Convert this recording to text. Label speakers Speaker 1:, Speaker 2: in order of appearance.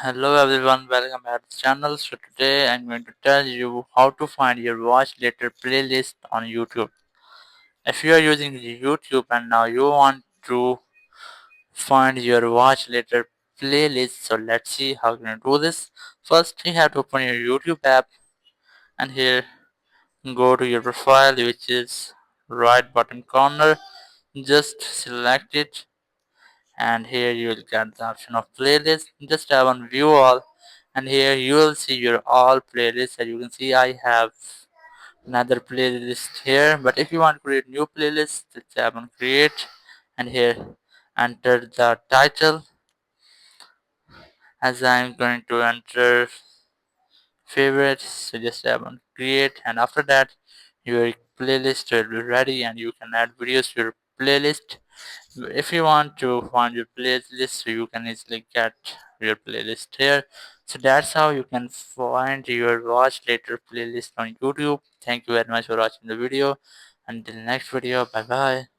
Speaker 1: Hello everyone, welcome back to the channel. So today I'm going to tell you how to find your watch later playlist on YouTube. If you are using YouTube and now you want to find your watch later playlist, so let's see how you can do this. First you have to open your YouTube app and here go to your profile, which is right bottom corner. Just select it and here you will get the option of playlist. Just have on view all and here you will see your all playlists. As you can see, I have another playlist here, but if you want to create new playlist, just tap on create and here enter the title. As I'm going to enter favorites, so just tap on create and after that your playlist will be ready and you can add videos to your playlist. If you want to find your playlist, so you can easily get your playlist here. So that's how you can find your watch later playlist on YouTube. Thank you very much for watching the video. Until next video, bye bye.